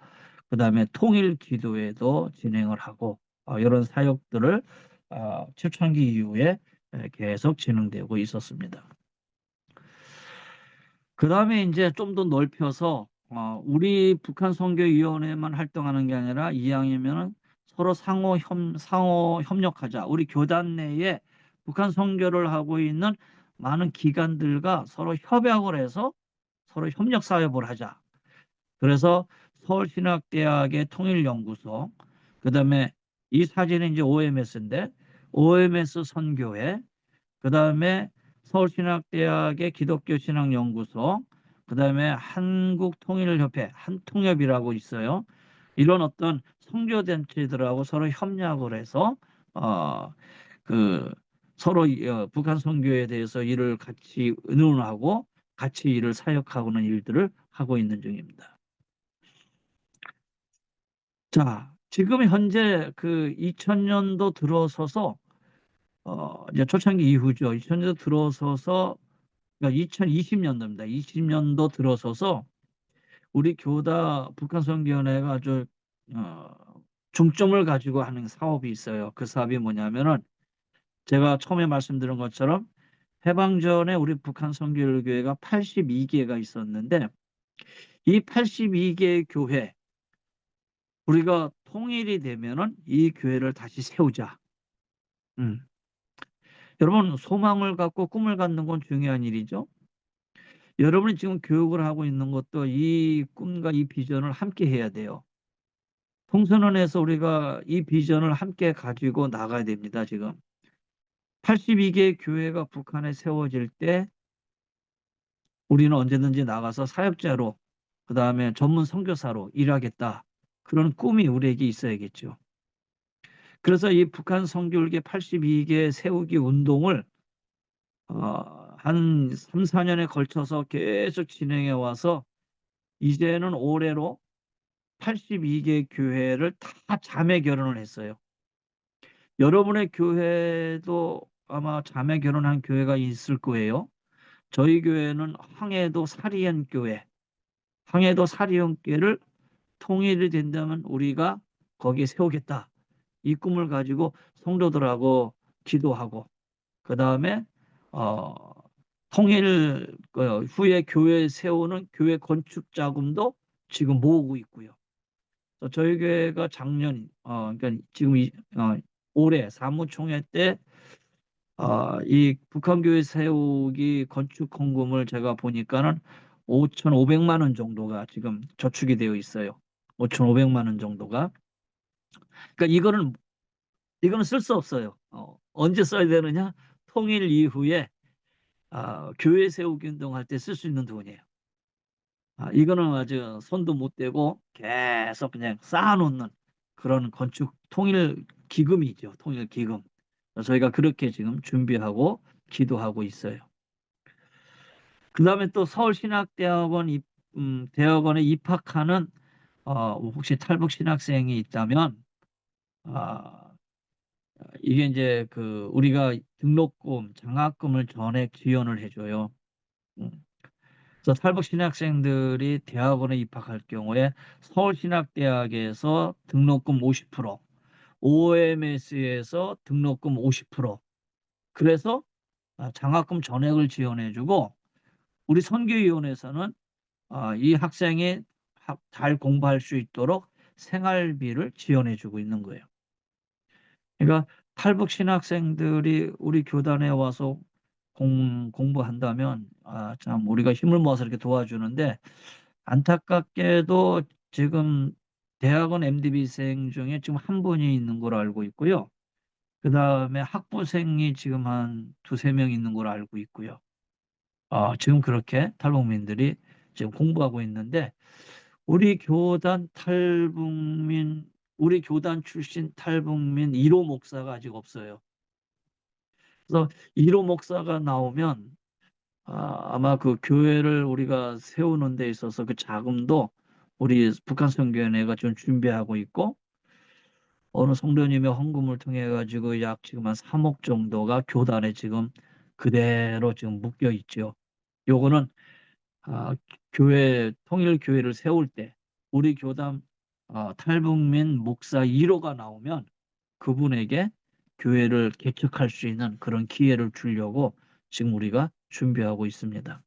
그다음에 통일 기도회도 진행을 하고 이런 사역들을 초창기 이후에 계속 진행되고 있었습니다. 그다음에 이제 좀 더 넓혀서 우리 북한 선교위원회만 활동하는 게 아니라 이왕이면은 서로 상호 협력하자. 우리 교단 내에 북한 선교를 하고 있는 많은 기관들과 서로 협약을 해서 서로 협력 사업을 하자. 그래서 서울신학대학의 통일연구소, 그다음에 이 사진은 이제 OMS인데 OMS 선교회, 그다음에 서울신학대학의 기독교신학연구소, 그다음에 한국통일협회, 한통협이라고 있어요. 이런 어떤 선교단체들하고 서로 협력을 해서 어, 그 서로 북한 선교에 대해서 일을 같이 의논하고 같이 일을 사역하고는 일들을 하고 있는 중입니다. 자, 지금 현재 그 2000년도 들어서서 이제 초창기 이후죠. 2000년도 들어서서 그러니까 2020년도입니다. 20년도 들어서서 우리 교다 북한선교연회가 아주 어, 중점을 가지고 하는 사업이 있어요. 그 사업이 뭐냐면은 제가 처음에 말씀드린 것처럼 해방 전에 우리 북한 선교교회가 82개가 있었는데 이 82개 교회 우리가 통일이 되면은 이 교회를 다시 세우자. 음. 여러분 소망을 갖고 꿈을 갖는 건 중요한 일이죠. 여러분이 지금 교육을 하고 있는 것도 이 꿈과 이 비전을 함께 해야 돼요. 통선언에서 우리가 이 비전을 함께 가지고 나가야 됩니다. 지금 82개 교회가 북한에 세워질 때 우리는 언제든지 나가서 사역자로 그 다음에 전문 선교사로 일하겠다. 그런 꿈이 우리에게 있어야겠죠. 그래서 이 북한 선교계 82개 세우기 운동을 한 3, 4년에 걸쳐서 계속 진행해 와서 이제는 올해로 82개 교회를 다 자매 결혼을 했어요. 여러분의 교회도 아마 자매 결혼한 교회가 있을 거예요. 저희 교회는 황해도 사리연 교회, 황해도 사리연 교회를 통일이 된다면 우리가 거기에 세우겠다. 이 꿈을 가지고 성도들하고 기도하고 그 다음에 어, 통일 후에 교회 세우는 교회 건축 자금도 지금 모으고 있고요. 저희 교회가 작년 그러니까 지금 올해 사무총회 때 이 북한 교회 세우기 건축 헌금을 제가 보니까는 5,500만 원 정도가 지금 저축이 되어 있어요. 5,500만 원 정도가. 그러니까 이거는 쓸 수 없어요. 언제 써야 되느냐? 통일 이후에 교회 세우기 운동할 때 쓸 수 있는 돈이에요. 이거는 아주 손도 못 대고 계속 그냥 쌓아놓는 그런 건축 통일 기금이죠. 통일 기금. 저희가 그렇게 지금 준비하고 기도하고 있어요. 그 다음에 또 대학원에 입학하는 혹시 탈북 신학생이 있다면 아, 이게 이제 그 우리가 등록금, 장학금을 전액 지원을 해줘요. 음. 그래서 탈북 신학생들이 대학원에 입학할 경우에 서울신학대학에서 등록금 50%, OMS에서 등록금 50%. 그래서 장학금 전액을 지원해주고 우리 선교위원회에서는 이 학생이 잘 공부할 수 있도록 생활비를 지원해주고 있는 거예요. 그러니까 탈북 신학생들이 우리 교단에 와서 공부한다면 참 우리가 힘을 모아서 이렇게 도와주는데 안타깝게도 지금 대학원 MDB생 중에 지금 한 분이 있는 걸로 알고 있고요. 그 다음에 학부생이 지금 한 두세 명 있는 걸로 알고 있고요. 지금 그렇게 탈북민들이 지금 공부하고 있는데 우리 교단 출신 탈북민 1호 목사가 아직 없어요. 그래서 1호 목사가 나오면 아마 그 교회를 우리가 세우는 데 있어서 그 자금도 우리 북한 선교연회가 좀 준비하고 있고 어느 성도님의 헌금을 통해 가지고 약 지금 한 3억 정도가 교단에 지금 그대로 지금 묶여 있죠. 요거는 교회 통일교회를 세울 때 우리 교단 탈북민 목사 1호가 나오면 그분에게 교회를 개척할 수 있는 그런 기회를 주려고 지금 우리가 준비하고 있습니다.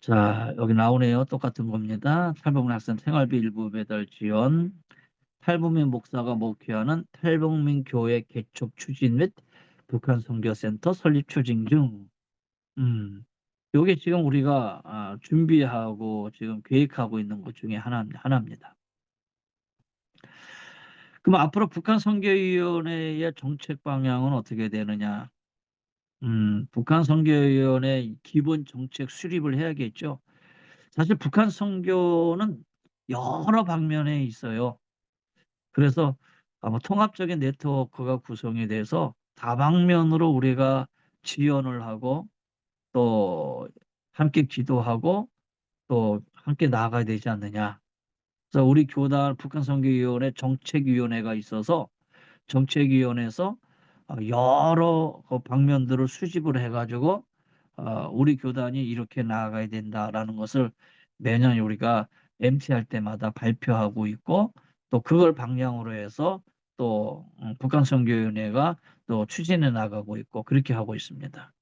자, 여기 나오네요. 똑같은 겁니다. 탈북민 학생 생활비 일부 배달 지원, 탈북민 목사가 목회하는 탈북민 교회 개척 추진 및 북한 선교센터 설립 추진 중. 요게 지금 우리가 준비하고 지금 계획하고 있는 것 중에 하나입니다. 그럼 앞으로 북한 선교위원회의 정책 방향은 어떻게 되느냐? 북한 선교위원회 기본 정책 수립을 해야겠죠. 사실 북한 선교는 여러 방면에 있어요. 그래서 아마 통합적인 네트워크가 구성이 돼서 다방면으로 우리가 지원을 하고 또 함께 기도하고 또 함께 나아가야 되지 않느냐. 그래서 우리 교단 북한선교위원회 정책위원회가 있어서 정책위원회에서 여러 그 방면들을 수집을 해가지고 우리 교단이 이렇게 나아가야 된다라는 것을 매년 우리가 MT할 때마다 발표하고 있고 또 그걸 방향으로 해서 또 북한선교위원회가 또 추진해 나가고 있고 그렇게 하고 있습니다.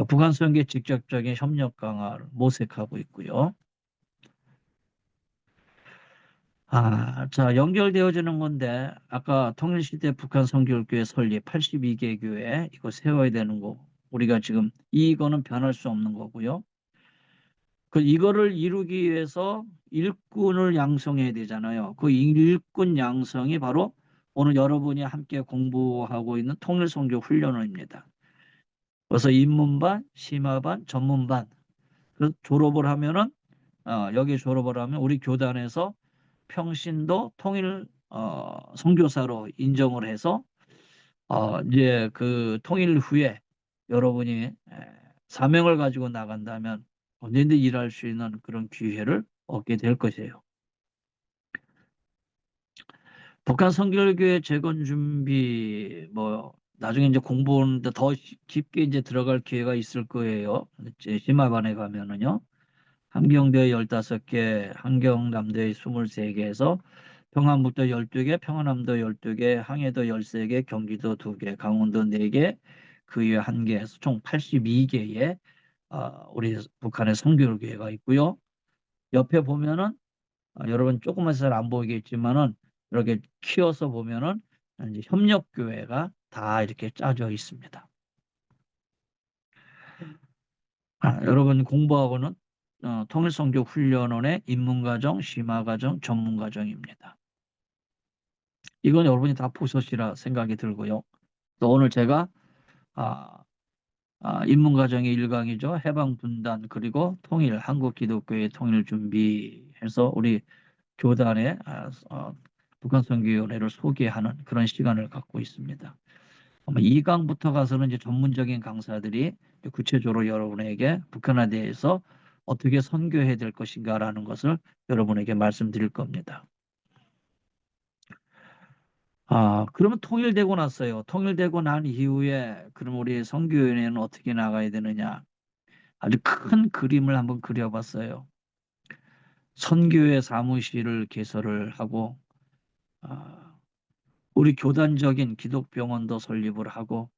북한선교의 직접적인 협력 강화를 모색하고 있고요. 자, 연결되어지는 건데, 아까 통일시대 북한 선교교회 설립 82개 교회, 이거 세워야 되는 거. 우리가 지금 이거는 변할 수 없는 거고요. 이거를 이루기 위해서 일꾼을 양성해야 되잖아요. 그 일꾼 양성이 바로 오늘 여러분이 함께 공부하고 있는 통일선교 훈련원입니다. 그래서 입문반, 심화반, 전문반. 그래서 졸업을 하면은, 여기 졸업을 하면 우리 교단에서 평신도 통일 선교사로 인정을 해서 이제 그 통일 후에 여러분이 사명을 가지고 나간다면 언제든지 일할 수 있는 그런 기회를 얻게 될 것이에요. 북한 선결교회 재건 준비 뭐 나중에 이제 공부하는데 더 깊게 이제 들어갈 기회가 있을 거예요. 이제 심화반에 가면은요. 함경대 15개, 함경남대 23개에서 평안북도 12개, 평안남도 12개, 항해도 13개, 경기도 2개, 강원도 4개, 그 위에 1개에서 총 82개의 우리 북한의 선교교회가 있고요. 옆에 보면은 여러분 조금만 잘 안 보이겠지만은 이렇게 키워서 보면은 이제 협력교회가 다 이렇게 짜져 있습니다. 여러분 공부하고는 통일선교훈련원의 입문과정, 심화과정, 전문과정입니다. 이건 여러분이 다 보셨이라 생각이 들고요. 또 오늘 제가 아, 입문과정의 1강이죠. 해방분단 그리고 통일, 한국기독교의 통일 준비해서 우리 교단의 북한선교위원회를 소개하는 그런 시간을 갖고 있습니다. 2강부터 가서는 이제 전문적인 강사들이 구체적으로 여러분에게 북한에 대해서 어떻게 선교해야 될 것인가라는 것을 여러분에게 말씀드릴 겁니다. 그러면 통일되고 났어요. 통일되고 난 이후에 그럼 우리 선교위원회는 어떻게 나가야 되느냐? 아주 큰 그림을 한번 그려봤어요. 선교회 사무실을 개설을 하고 우리 교단적인 기독병원도 설립을 하고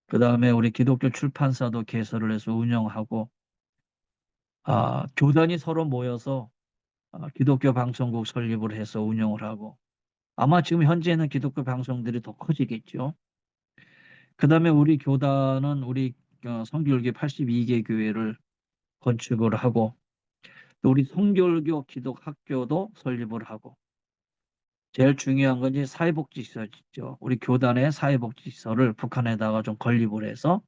그 다음에 우리 기독교 출판사도 개설을 해서 운영하고 교단이 서로 모여서 기독교 방송국 설립을 해서 운영을 하고 아마 지금 현재는 기독교 방송들이 더 커지겠죠. 그 다음에 우리 교단은 우리 성교율교 82개 교회를 건축을 하고 또 우리 성교율교 기독학교도 설립을 하고 제일 중요한 건 이제 사회복지시설이죠. 우리 교단의 사회복지시설을 북한에다가 좀 건립을 해서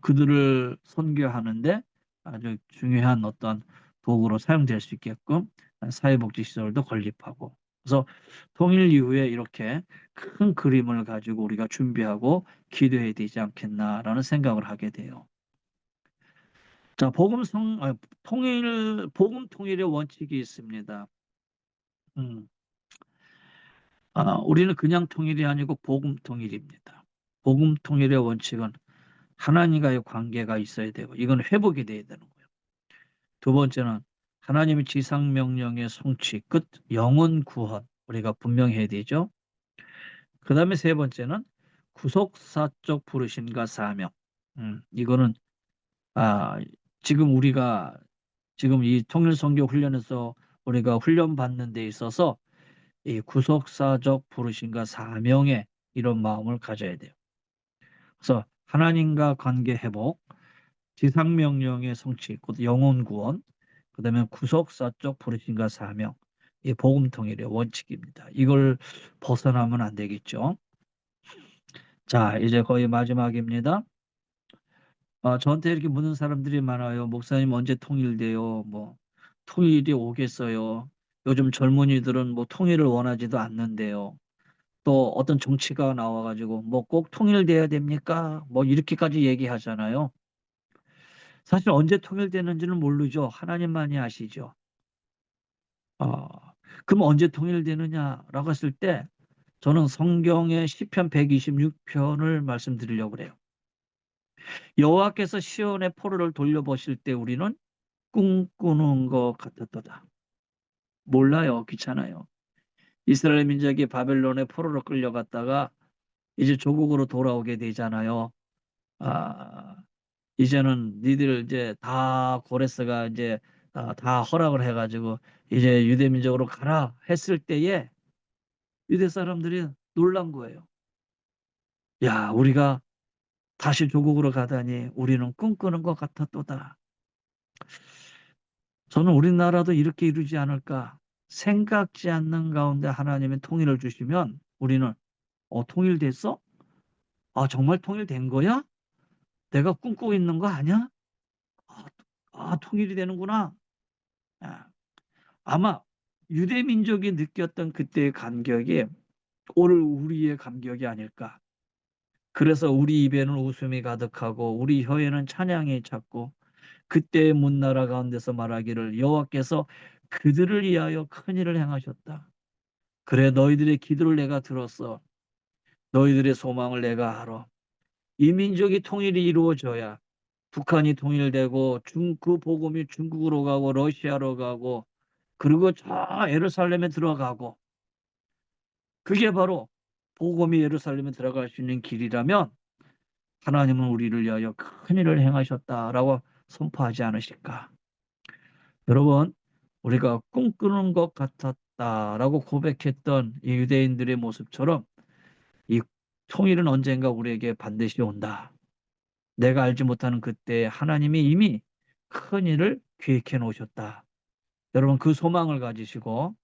그들을 선교하는데 아주 중요한 어떤 도구로 사용될 수 있게끔 사회복지시설도 건립하고 그래서 통일 이후에 이렇게 큰 그림을 가지고 우리가 준비하고 기도해야 되지 않겠나라는 생각을 하게 돼요. 자, 복음 통일의 원칙이 있습니다. 음, 우리는 그냥 통일이 아니고 복음 통일입니다. 복음 통일의 원칙은 하나님과의 관계가 있어야 되고 이건 회복이 돼야 되는 거예요. 두 번째는 하나님의 지상 명령의 성취, 끝 영혼 구원 우리가 분명해야 되죠. 그 다음에 세 번째는 구속사적 부르심과 사명. 이거는 아, 지금 우리가 지금 이 통일선교 훈련에서 우리가 훈련 받는 데 있어서 이 구속사적 부르심과 사명에 이런 마음을 가져야 돼요. 그래서 하나님과 관계 회복, 지상명령의 성취, 곧 영혼 구원, 그다음에 구속사적 부르심과 사명, 이 복음 통일의 원칙입니다. 이걸 벗어나면 안 되겠죠. 자, 이제 거의 마지막입니다. 저한테 이렇게 묻는 사람들이 많아요. 목사님 언제 통일돼요? 뭐 통일이 오겠어요. 요즘 젊은이들은 뭐 통일을 원하지도 않는데요. 또 어떤 정치가 나와가지고 뭐 꼭 통일돼야 됩니까? 뭐 이렇게까지 얘기하잖아요. 사실 언제 통일되는지는 모르죠. 하나님만이 아시죠. 어, 그럼 언제 통일되느냐라고 했을 때 저는 성경의 시편 126편을 말씀드리려고 그래요. 여호와께서 시온의 포로를 돌려보실 때 우리는 꿈꾸는 것 같았도다. 몰라요. 귀찮아요. 이스라엘 민족이 바벨론의 포로로 끌려갔다가 이제 조국으로 돌아오게 되잖아요. 아, 이제는 니들 이제 다 고레스가 이제 다 허락을 해가지고 이제 유대 민족으로 가라 했을 때에 유대 사람들이 놀란 거예요. 야, 우리가 다시 조국으로 가다니 우리는 꿈꾸는 것 같았도다. 저는 우리나라도 이렇게 이루지 않을까. 생각지 않는 가운데 하나님의 통일을 주시면 우리는 통일됐어? 정말 통일된 거야? 내가 꿈꾸고 있는 거 아니야? 아, 통일이 되는구나. 아, 아마 유대 민족이 느꼈던 그때의 감격이 오늘 우리의 감격이 아닐까. 그래서 우리 입에는 웃음이 가득하고 우리 혀에는 찬양이 찼고 그때의 문나라 가운데서 말하기를 여호와께서 그들을 위하여 큰 일을 행하셨다. 그래 너희들의 기도를 내가 들었어. 너희들의 소망을 내가 알아. 이 민족이 통일이 이루어져야 북한이 통일되고 그 복음이 중국으로 가고 러시아로 가고 그리고 저 예루살렘에 들어가고 그게 바로 복음이 예루살렘에 들어갈 수 있는 길이라면 하나님은 우리를 위하여 큰 일을 행하셨다라고 선포하지 않으실까. 여러분 우리가 꿈꾸는 것 같았다라고 고백했던 이 유대인들의 모습처럼 이 통일은 언젠가 우리에게 반드시 온다. 내가 알지 못하는 그때 하나님이 이미 큰 일을 계획해 놓으셨다. 여러분 그 소망을 가지시고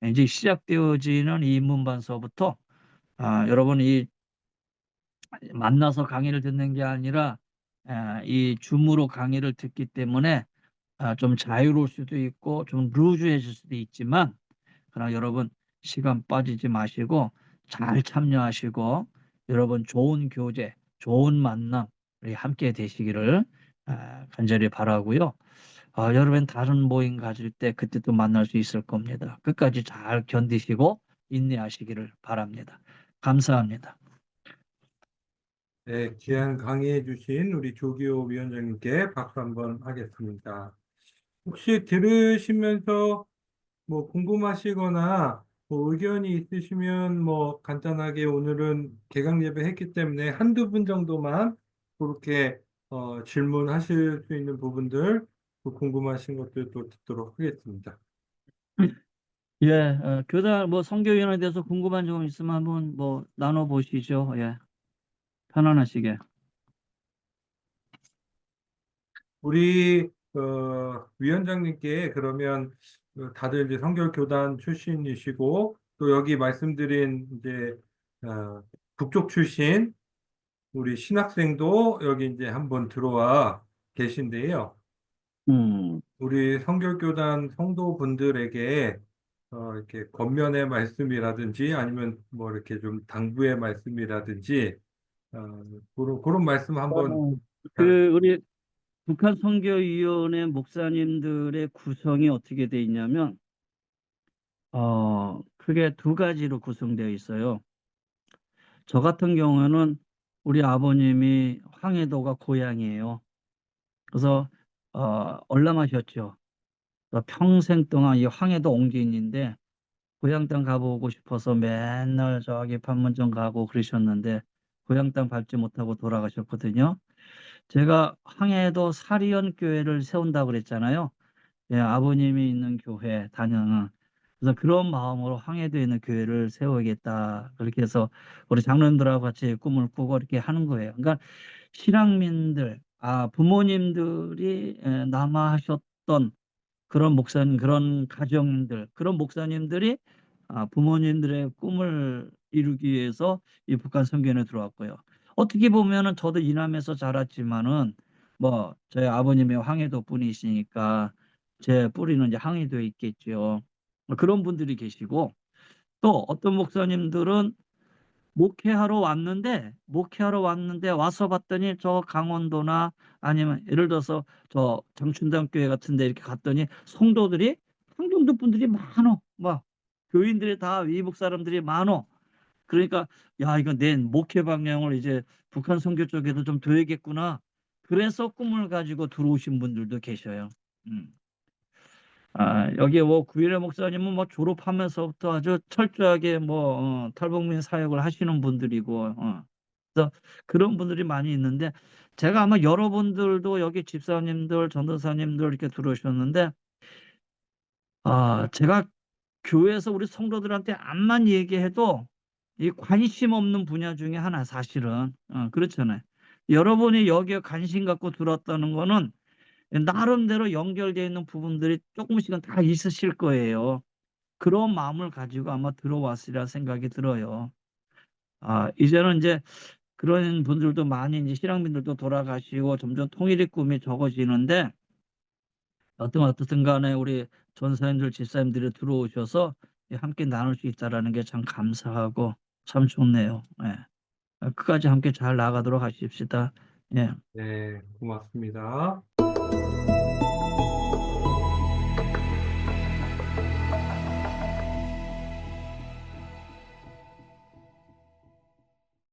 이제 시작되어지는 이 입문반서부터 여러분 이 만나서 강의를 듣는 게 아니라 이 줌으로 강의를 듣기 때문에 좀 자유로울 수도 있고 좀 루즈해질 수도 있지만 그러나 여러분 시간 빠지지 마시고 잘 참여하시고 여러분 좋은 교제, 좋은 만남 우리 함께 되시기를 간절히 바라고요. 여러분 다른 모임 가질 때 그때 또 만날 수 있을 겁니다. 끝까지 잘 견디시고 인내하시기를 바랍니다. 감사합니다. 네, 귀한 강의해 주신 우리 조기호 위원장님께 박수 한번 하겠습니다. 혹시 들으시면서 뭐 궁금하시거나 뭐 의견이 있으시면 뭐 간단하게 오늘은 개강 예배 했기 때문에 한두 분 정도만 그렇게 질문하실 수 있는 부분들 또 궁금하신 것들도 듣도록 하겠습니다. 예, 교단 뭐 선교위원에 대해서 궁금한 점 있으면 한번 뭐 나눠 보시죠. 예, 편안하시게. 우리 위원장님께 그러면 다들 이제 성결교단 출신이시고 또 여기 말씀드린 이제 어, 북쪽 출신 우리 신학생도 여기 이제 한번 들어와 계신데요. 음, 우리 성결교단 성도분들에게 이렇게 권면의 말씀이라든지 아니면 뭐 이렇게 좀 당부의 말씀이라든지 그런 말씀 한번 우리 북한 선교위원회 목사님들의 구성이 어떻게 돼 있냐면 크게 두 가지로 구성되어 있어요. 저 같은 경우는 우리 아버님이 황해도가 고향이에요. 그래서 얼람하셨죠. 그래서 평생 동안 이 황해도 옹지인인데 고향 땅 가보고 싶어서 맨날 저기 판문점 가고 그러셨는데 고향 땅 밟지 못하고 돌아가셨거든요. 제가 황해도 사리연 교회를 세운다고 그랬잖아요. 예, 아버님이 있는 교회 다녀는. 그래서 그런 마음으로 황해도에 있는 교회를 세우겠다. 그렇게 해서 우리 장로님들하고 같이 꿈을 꾸고 이렇게 하는 거예요. 그러니까 신앙민들, 부모님들이 남아하셨던 그런 목사님, 그런 가정들, 그런 목사님들이 부모님들의 꿈을 이루기 위해서 이 북한 선교연에 들어왔고요. 어떻게 보면은 저도 이남에서 자랐지만은 뭐 저희 아버님이 황해도 분이시니까 제 뿌리는 이제 황해도에 있겠죠. 뭐 그런 분들이 계시고 또 어떤 목사님들은 목회하러 왔는데 와서 봤더니 저 강원도나 아니면 예를 들어서 저 장춘당 교회 같은 데 이렇게 갔더니 성도들이 한경도 분들이 많어. 막 교인들이 다 위북 사람들이 많어. 그러니까 야, 이거 내 목회 방향을 이제 북한 선교 쪽에도 좀 둬야겠구나. 그래서 꿈을 가지고 들어오신 분들도 계셔요. 음. 여기 뭐 구일의 목사님은 뭐 졸업하면서부터 아주 철저하게 뭐 탈북민 사역을 하시는 분들이고 그래서 그런 분들이 많이 있는데 제가 아마 여러분들도 여기 집사님들, 전도사님들 이렇게 들어오셨는데 제가 교회에서 우리 성도들한테 암만 얘기해도 이 관심 없는 분야 중에 하나 사실은 그렇잖아요. 여러분이 여기에 관심 갖고 들었다는 거는 나름대로 연결되어 있는 부분들이 조금씩은 다 있으실 거예요. 그런 마음을 가지고 아마 들어왔으리라 생각이 들어요. 이제는 이제 그런 분들도 많이 이제 실향민들도 돌아가시고 점점 통일의 꿈이 적어지는데 어떻든 간에 우리 전사님들, 집사님들이 들어오셔서 함께 나눌 수 있다라는 게 참 감사하고 참 좋네요. 예. 끝까지 함께 잘 나가도록 하십시다. 예. 네, 고맙습니다.